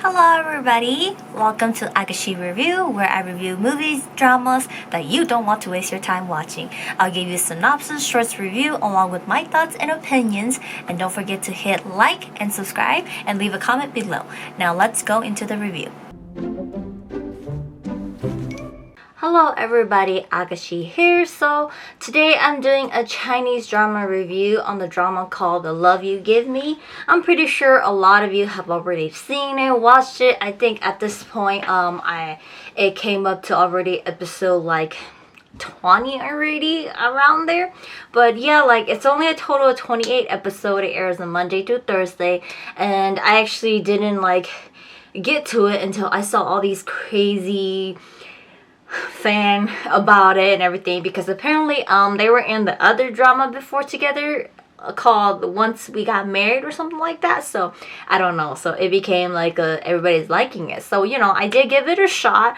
Hello everybody! Welcome to Agashi Review, where I review movies, dramas that you don't want to waste your time watching. I'll give you a synopsis, shorts review, along with my thoughts and opinions. And don't forget to hit like and subscribe and leave a comment below. Now let's go into the review. Hello everybody, Agashi here. So today I'm doing a Chinese drama review on the drama called The Love You Give Me. I'm pretty sure a lot of you have already seen it, watched it. I think at this point it came up to already episode like 20 already, around there. But yeah, like it's only a total of 28 episodes. It airs on Monday to Thursday, and I actually didn't like get to it until I saw all these crazy fan about it and everything, because apparently they were in the other drama before together called Once We Got Married or something like that. So I don't know, so it became like everybody's liking it. So I did give it a shot.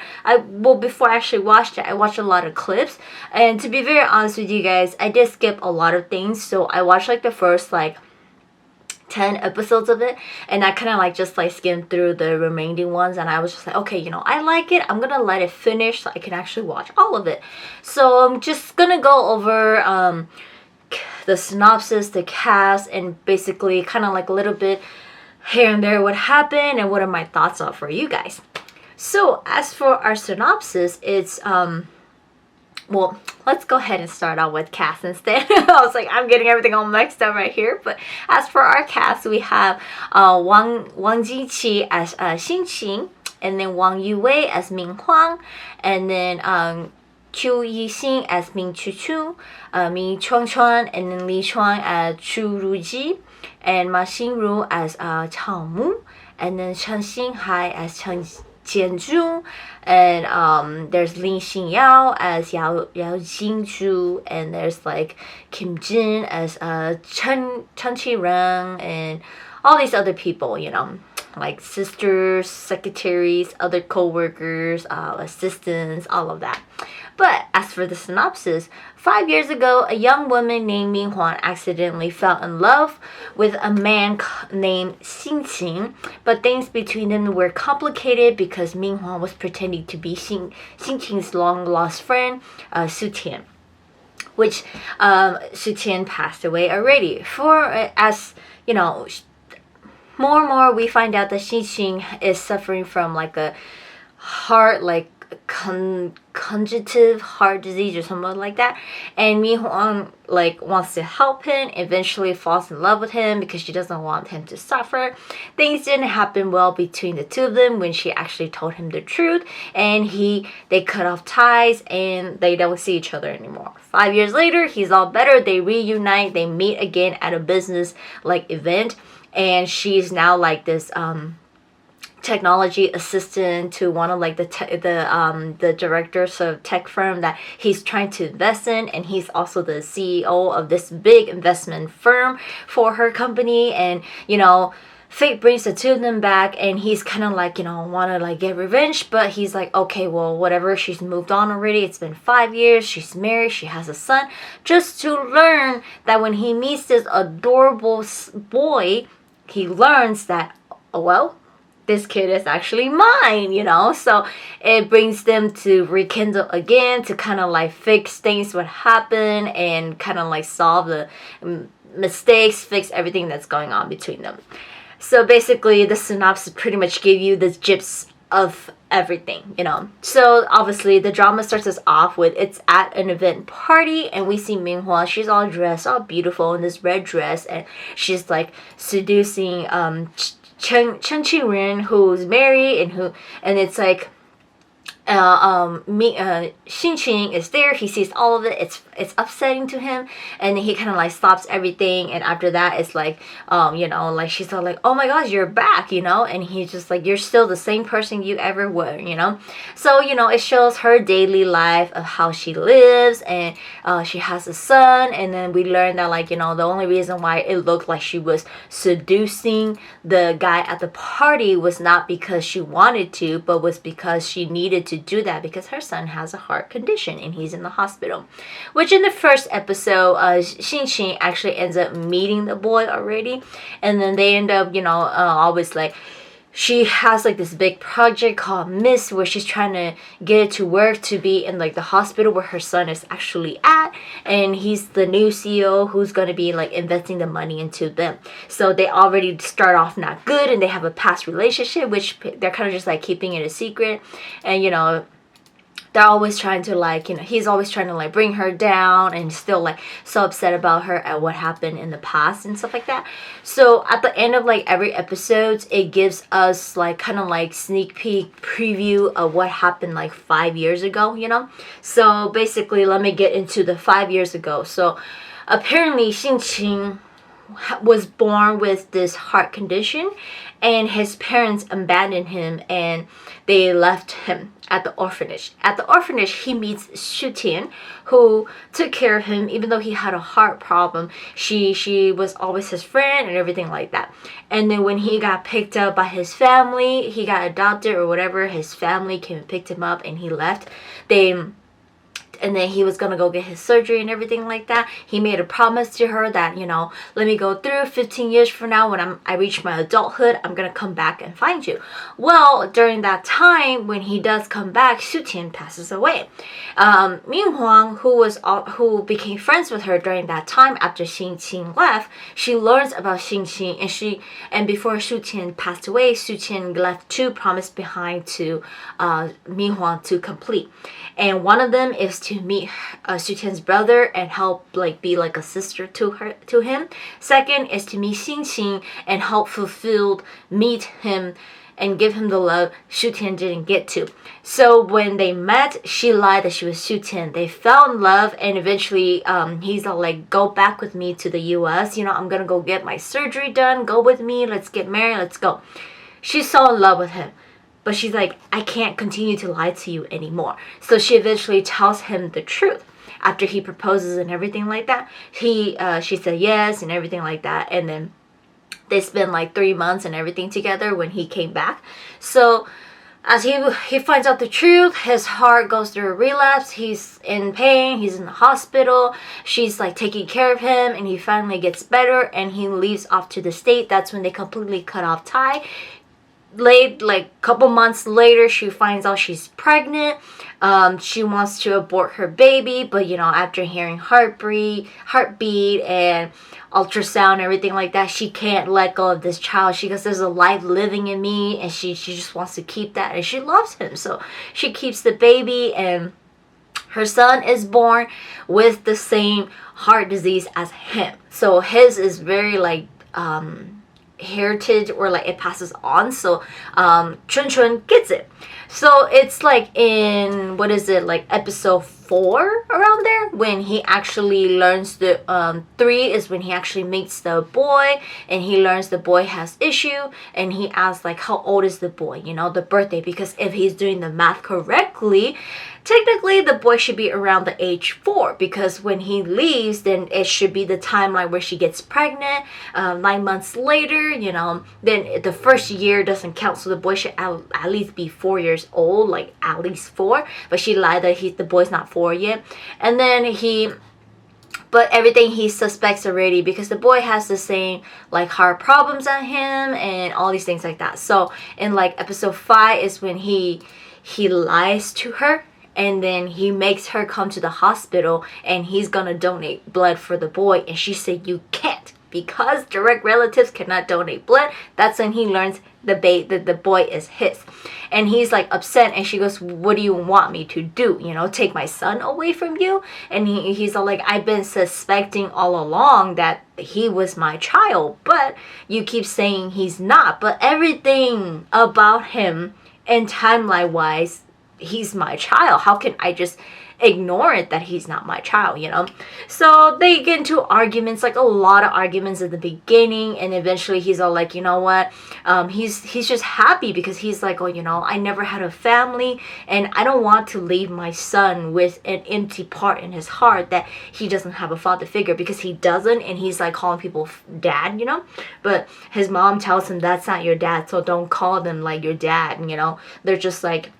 Before I actually watched it, I watched a lot of clips, and to be very honest with you guys, I did skip a lot of things. So I watched like the first 10 episodes of it, and I kind of just skimmed through the remaining ones, and I was just like, okay, I like it, I'm gonna let it finish so I can actually watch all of it. So I'm just gonna go over the synopsis, the cast, and basically kind of a little bit here and there what happened and what are my thoughts are for you guys. So as for our synopsis, it's well, let's go ahead and start out with cast instead. I was like, I'm getting everything all mixed up right here. But as for our cast, we have Wang Jiqi as Xin Qing, and then Wang Yuwei as Ming Huang, and then Qiu Yixing as Ming Chu, Mi Chuan, and then Li Chuan as Chu Ruji, and Ma Xingru as Chao Mu, and then Chen Xinghai as Chen Jianzhu, and there's Lin Xinyao as Yao Jingzhu, and there's Kim Jin as Chen Qiren, and all these other people, like sisters, secretaries, other co-workers, assistants, all of that. But as for the synopsis, 5 years ago, a young woman named Ming Huan accidentally fell in love with a man named Xin Qing, but things between them were complicated because Ming Huan was pretending to be Xin Qing's long-lost friend, Su Tian, which Su Tian passed away already. More and more we find out that Xin Qing is suffering from a heart, congestive heart disease or something like that, and Mi Huang wants to help him, eventually falls in love with him because she doesn't want him to suffer. Things didn't happen well between the two of them when she actually told him the truth, and they cut off ties and they don't see each other anymore. 5 years later, he's all better, they reunite, they meet again at a business event, and she's now this technology assistant to one of the directors of tech firm that he's trying to invest in, and he's also the CEO of this big investment firm for her company. And fate brings the two of them back, and he's kind of want to get revenge, but he's like, okay, well, whatever, she's moved on already, it's been 5 years, she's married, she has a son, just to learn that when he meets this adorable boy, he learns that, oh, well, this kid is actually mine, so it brings them to rekindle again, to kind of fix things what happened, and kind of solve the mistakes, fix everything that's going on between them. So basically the synopsis pretty much give you the gist of everything, So obviously the drama starts us off with, it's at an event party, and we see Ming Hua. She's all dressed, all beautiful in this red dress, and she's seducing Chen Qiren, who's married, and it's Xin Qing is there. He sees all of it. It's upsetting to him, and he kind of stops everything. And after that, it's she's all oh my gosh, you're back, and he's just you're still the same person you ever were, So it shows her daily life of how she lives, and she has a son, and then we learn that the only reason why it looked like she was seducing the guy at the party was not because she wanted to, but was because she needed to do that because her son has a heart condition and he's in the hospital. Which in the first episode, Xin Qing actually ends up meeting the boy already, and then they end up, always she has like this big project called Miss, where she's trying to get it to work to be in like the hospital where her son is actually at, and he's the new CEO who's going to be like investing the money into them. So they already start off not good, and they have a past relationship, which they're kind of just like keeping it a secret. And you know, they're always trying to like, you know, he's always trying to like bring her down, and still like so upset about her at what happened in the past and stuff like that. So at the end of like every episode, it gives us like kind of like sneak peek preview of what happened like 5 years ago, you know. So basically, let me get into the 5 years ago. So apparently Xingqing was born with this heart condition, and his parents abandoned him and they left him at the orphanage. At the orphanage, he meets Xu Tian, who took care of him even though he had a heart problem. She was always his friend and everything like that. And then when he got picked up by his family, he got adopted or whatever, his family came and picked him up and he left. And then he was gonna go get his surgery and everything like that. He made a promise to her that, you know, let me go through 15 years from now, when I reach my adulthood, I'm gonna come back and find you. Well, during that time, when he does come back, Xu Tian passes away. Ming Huang, who became friends with her during that time after Xingqing left, she learns about Xingqing, and before Xu Tian passed away, Xu Tian left 2 promises behind to Ming Huang to complete. And one of them is to meet Xu Tian's brother and help like be like a sister to him. Second is to meet Xingqing and help meet him and give him the love Xu Tian didn't get to. So when they met, she lied that she was Xu Tian. They fell in love, and eventually he's all like, go back with me to the US. You know, I'm gonna go get my surgery done. Go with me. Let's get married. Let's go. She's so in love with him. But she's like, I can't continue to lie to you anymore. So she eventually tells him the truth. After he proposes and everything like that, she said yes and everything like that. And then they spent like 3 months and everything together when he came back. So as he finds out the truth, his heart goes through a relapse. He's in pain. He's in the hospital. She's like taking care of him, and he finally gets better and he leaves off to the state. That's when they completely cut off tie. Like couple months later, she finds out she's pregnant. She wants to abort her baby, but you know, after hearing heartbeat and ultrasound and everything like that, she can't let go of this child. She goes, there's a life living in me, and she just wants to keep that, and she loves him, so she keeps the baby. And her son is born with the same heart disease as him, so his is very like heritage, or like it passes on. So Chun Chun gets it. So it's like in, what is it, like episode 4 around there, when he actually learns the 3 is when he actually meets the boy, and he learns the boy has issue, and he asks like, how old is the boy, you know, the birthday, because if he's doing the math correctly, technically the boy should be around the age 4, because when he leaves, then it should be the timeline where she gets pregnant 9 months later, you know, then the first year doesn't count, so the boy should at least be 4 years old, like at least 4. But she lied that the boy's not 4 yet. And then but everything he suspects already, because the boy has the same like heart problems as him and all these things like that. So in like episode 5 is when he lies to her, and then he makes her come to the hospital, and he's gonna donate blood for the boy, and she said, you can't, because direct relatives cannot donate blood. That's when he learns the boy is his, and he's like upset, and she goes, what do you want me to do, you know, take my son away from you? And he's all like, I've been suspecting all along that he was my child, but you keep saying he's not, but everything about him and timeline wise, he's my child. How can I just ignore it that he's not my child, you know? So they get into arguments, like a lot of arguments at the beginning, and eventually he's all like, you know what, he's just happy because he's like, oh, you know, I never had a family, and I don't want to leave my son with an empty part in his heart that he doesn't have a father figure, because he doesn't, and he's like calling people dad, you know, but his mom tells him that's not your dad, so don't call them like your dad, you know. They're just like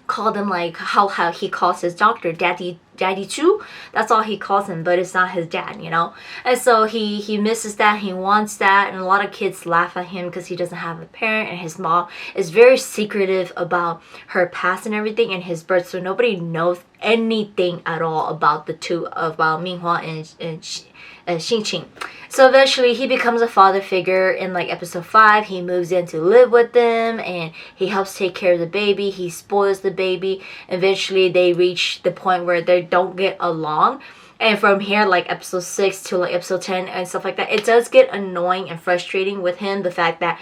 called him like how he calls his doctor daddy Chu. That's all he calls him, but it's not his dad, you know. And so he misses that, he wants that, and a lot of kids laugh at him because he doesn't have a parent, and his mom is very secretive about her past and everything and his birth, so nobody knows anything at all about the two, about Minghua and Xingqing. So eventually he becomes a father figure in like episode 5. He moves in to live with them and he helps take care of the baby. He spoils the baby. Eventually they reach the point where they don't get along. And from here, like episode 6 to like episode 10 and stuff like that, it does get annoying and frustrating with him. The fact that,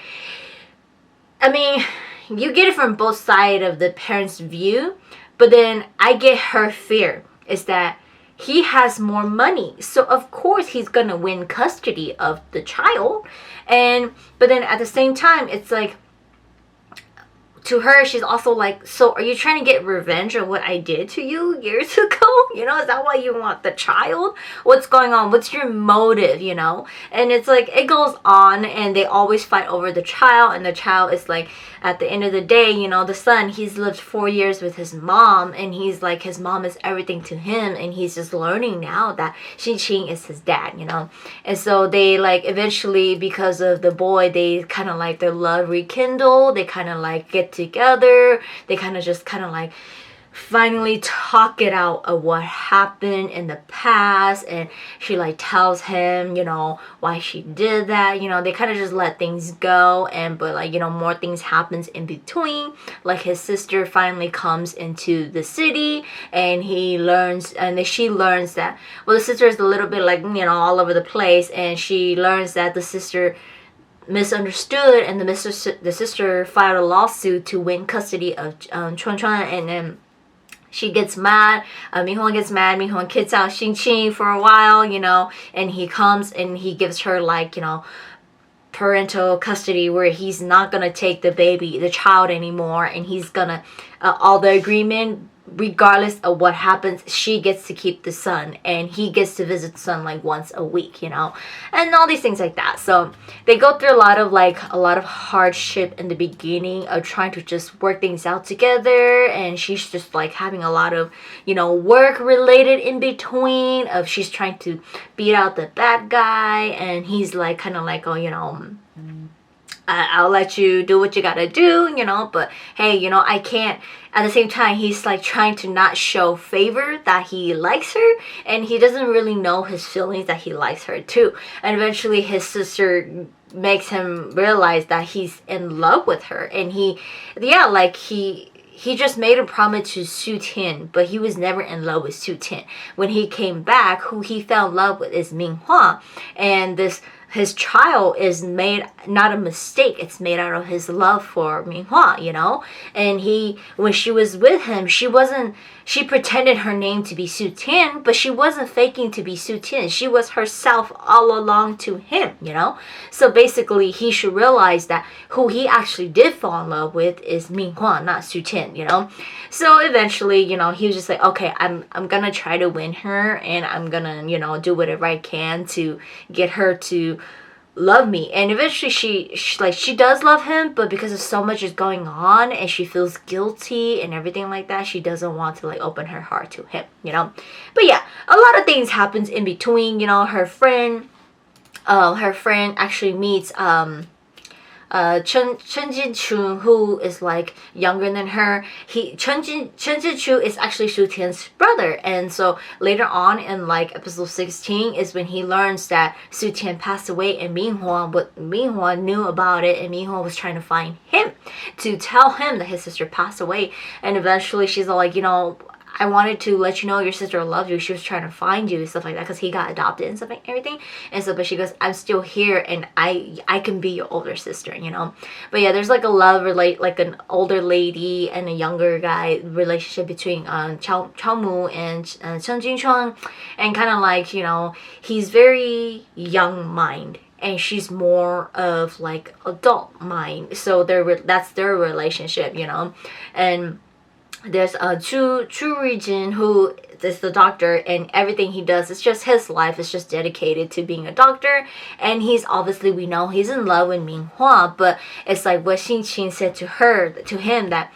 I mean, you get it from both sides of the parents' view, but then I get her fear is that he has more money, so of course he's gonna win custody of the child. But then at the same time, it's like, to her, she's also like, so are you trying to get revenge on what I did to you years ago? You know, is that why you want the child? What's going on? What's your motive, you know? And it's like, it goes on, and they always fight over the child, and the child is like, at the end of the day, you know, the son, he's lived 4 years with his mom, and he's like, his mom is everything to him, and he's just learning now that Xingqing is his dad, you know? And so they like, eventually, because of the boy, they kind of like, their love rekindle, they kind of like get together, they kind of like finally talk it out of what happened in the past, and she like tells him, you know, why she did that, you know. They kind of just let things go, and but like, you know, more things happens in between. Like his sister finally comes into the city, and he learns, and then she learns that, well, the sister is a little bit like, you know, all over the place, and she learns that the sister misunderstood, and the sister filed a lawsuit to win custody of Chuan Chuan, and then she gets mad. Minghua gets mad. Minghua kicks out Xingqing for a while, you know, and he comes and he gives her like, you know, parental custody, where he's not gonna take the child anymore, and he's gonna all the agreement, regardless of what happens, she gets to keep the son, and he gets to visit the son like once a week, you know, and all these things like that. So they go through a lot of hardship in the beginning of trying to just work things out together, and she's just like having a lot of, you know, work related in between, of she's trying to beat out the bad guy, and he's like kind of like, oh, you know, I'll let you do what you gotta do, you know, but hey, you know, I can't. At the same time, he's like trying to not show favor that he likes her, and he doesn't really know his feelings that he likes her too. And eventually his sister makes him realize that he's in love with her, and he just made a promise to Su Tian, but he was never in love with Su Tian. When he came back, who he fell in love with is Minghua, and his child is made, not a mistake, it's made out of his love for Minghua, you know. And when she was with him, she pretended her name to be Su Tian, but she wasn't faking to be Su Tian. She was herself all along to him, you know. So basically, he should realize that who he actually did fall in love with is Minghua, not Su Tian, you know. So eventually, you know, he was just like, okay, I'm gonna try to win her, and I'm gonna, you know, do whatever I can to get her to love me. And eventually she does love him, but because of so much is going on, and she feels guilty and everything like that, she doesn't want to like open her heart to him, you know. But yeah, a lot of things happens in between, you know. Her friend actually meets Chen Jinchu, who is like younger than her. Chen Jinchu is actually Su Tian's brother, and so later on in like episode 16 is when he learns that Su Tian passed away, and Minghua knew about it, and Minghua was trying to find him to tell him that his sister passed away. And eventually she's all like, you know, I wanted to let you know your sister loved you. She was trying to find you and stuff like that, because he got adopted and stuff like everything. And so, but she goes, I'm still here, and I can be your older sister, you know. But yeah, there's like a like an older lady and a younger guy relationship between Chao Mu and Chen Jinchuan, and kind of like, you know, he's very young mind, and she's more of like adult mind. So that's their relationship, you know. And there's Chu Region, who is the doctor, and everything he does, it's just his life is just dedicated to being a doctor. And he's obviously, we know he's in love with Minghua, but it's like what Xingqing said to him, that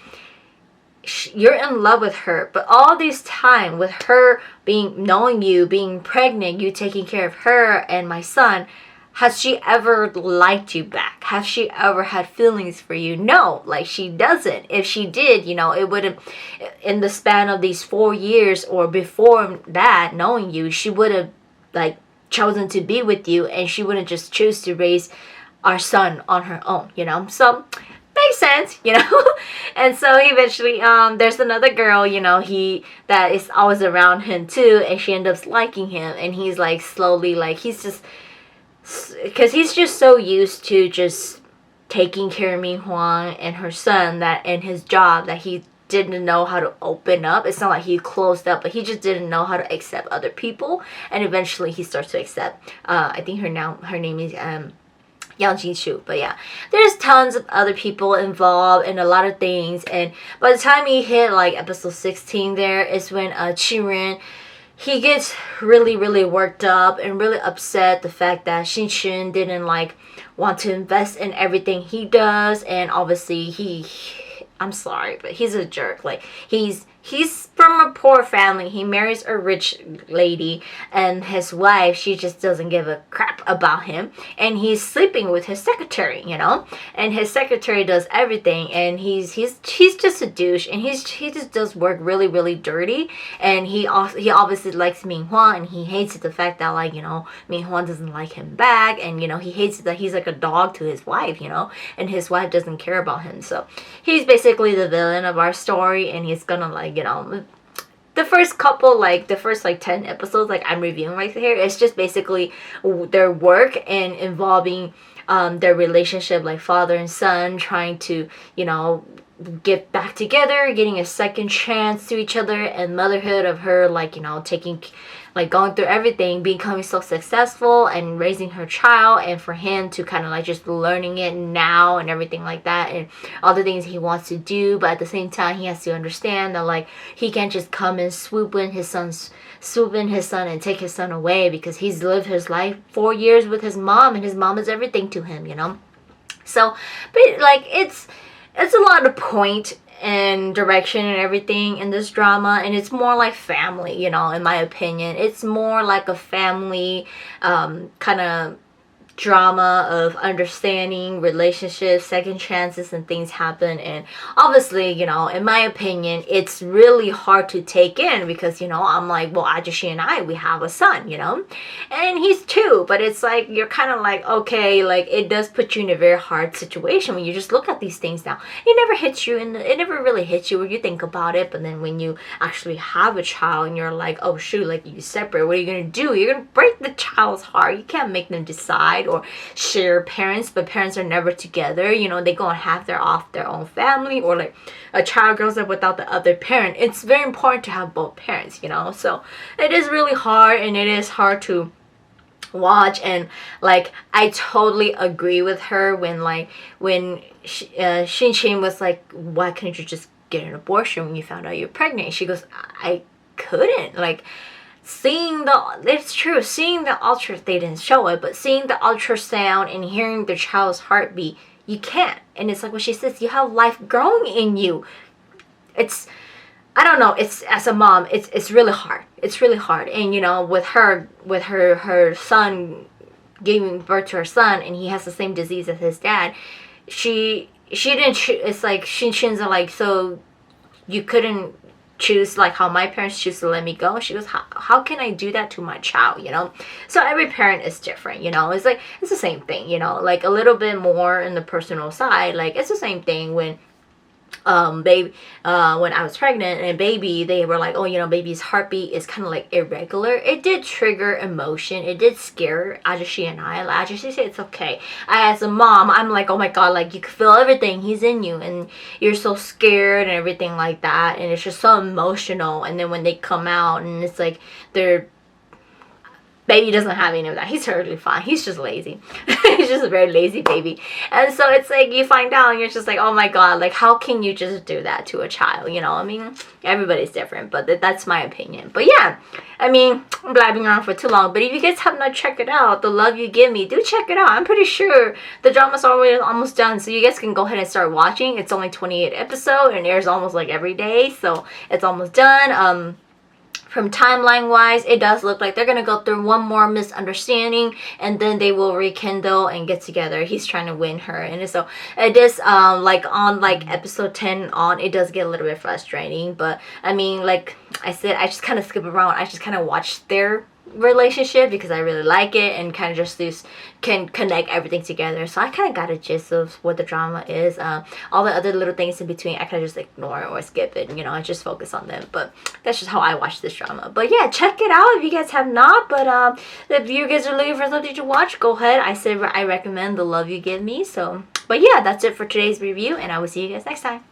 you're in love with her, but all this time with her knowing you, being pregnant, you taking care of her and my son, has she ever liked you back? Has she ever had feelings for you? No, like she doesn't. If she did, it would have, in the span of these 4 years or before that, knowing you, she would have like chosen to be with you, and she wouldn't just choose to raise our son on her own, So makes sense, And so eventually there's another girl, that is always around him too, and she ends up liking him, and he's like slowly, like he's just, because he's just so used to just taking care of Min Huang and her son, that and his job, that he didn't know how to open up. It's not like he closed up, but he just didn't know how to accept other people, and eventually he starts to accept I think her name is Yang Jishu. But yeah, there's tons of other people involved and a lot of things, and by the time he hit like episode 16 there is when Qiren, he gets really, really worked up and really upset the fact that Xinchen didn't like want to invest in everything he does, and obviously I'm sorry, but he's a jerk. Like he's from a poor family. He marries a rich lady, and his wife, she just doesn't give a crap about him, and he's sleeping with his secretary, and his secretary does everything, and he's just a douche, and he just does work really, really dirty, and he obviously likes Min Huang, and he hates the fact that like Min Huang doesn't like him back, and he hates that he's like a dog to his wife, and his wife doesn't care about him. So he's basically the villain of our story, and he's gonna like the first couple, like the first like 10 episodes like I'm reviewing right here, it's just basically their work and involving their relationship, like father and son trying to get back together, getting a second chance to each other, and motherhood of her, like taking, like going through everything, becoming so successful and raising her child, and for him to kind of like just learning it now and everything like that, and all the things he wants to do, but at the same time he has to understand that like he can't just come and swoop in his son and take his son away, because he's lived his life 4 years with his mom, and his mom is everything to him, So, but like it's a lot of point and direction and everything in this drama, and it's more like family, in my opinion. It's more like a family kind of drama of understanding relationships, second chances, and things happen. And obviously, in my opinion, it's really hard to take in, because I'm like, well, Ajashi and I, we have a son, and he's 2, but it's like you're kind of like, okay, like it does put you in a very hard situation when you just look at these things now. It never hits you, and it never really hits you when you think about it, but then when you actually have a child and you're like, oh shoot, like you separate, what are you gonna do? You're gonna break the child's heart. You can't make them decide or share parents, but parents are never together. They go and have their own family, or like a child grows up without the other parent. It's very important to have both parents, So it is really hard, and it is hard to watch. And like I totally agree with her when Xin was like, why couldn't you just get an abortion when you found out you're pregnant? She goes, I couldn't. Like it's true, seeing the they didn't show it, but seeing the ultrasound and hearing the child's heartbeat, you can't. And it's like what she says, you have life growing in you. I don't know, it's, as a mom, it's really hard. It's really hard. And with her son, giving birth to her son, and he has the same disease as his dad, she didn't it's like Shin's like, so you couldn't choose like how my parents choose to let me go? She goes, how can I do that to my child? So every parent is different. It's like it's the same thing, like a little bit more in the personal side. Like it's the same thing when when I was pregnant and baby, they were like, oh, baby's heartbeat is kind of like irregular. It did trigger emotion. It did scare Ajashi and I. Like, Ajashi said, it's okay. As a mom, I'm like, oh my god, like you can feel everything. He's in you, and you're so scared and everything like that, and it's just so emotional. And then when they come out, and it's like they're baby doesn't have any of that. He's totally fine. He's just lazy. He's just a very lazy baby. And so it's like you find out and you're just like, oh my god, like how can you just do that to a child? You know, I mean, everybody's different, but that's my opinion. But yeah, I mean, I'm blabbing around for too long. But if you guys have not checked it out, The Love You Give Me, do check it out. I'm pretty sure the drama's already almost done, so you guys can go ahead and start watching. It's only 28 episodes and airs almost like every day, so it's almost done. From timeline wise, it does look like they're gonna go through one more misunderstanding and then they will rekindle and get together. He's trying to win her, and so it is like on like episode 10 on, it does get a little bit frustrating. But I mean, like I said, I just kind of skip around. I just kind of watch their relationship because I really like it and kind of just can connect everything together. So I kind of got a gist of what the drama is. All the other little things in between I kind of just ignore or skip it, you know, I just focus on them. But that's just how I watch this drama. But yeah, check it out if you guys have not. But if you guys are looking for something to watch, go ahead. I recommend The Love You Give Me. So but yeah, that's it for today's review, and I will see you guys next time.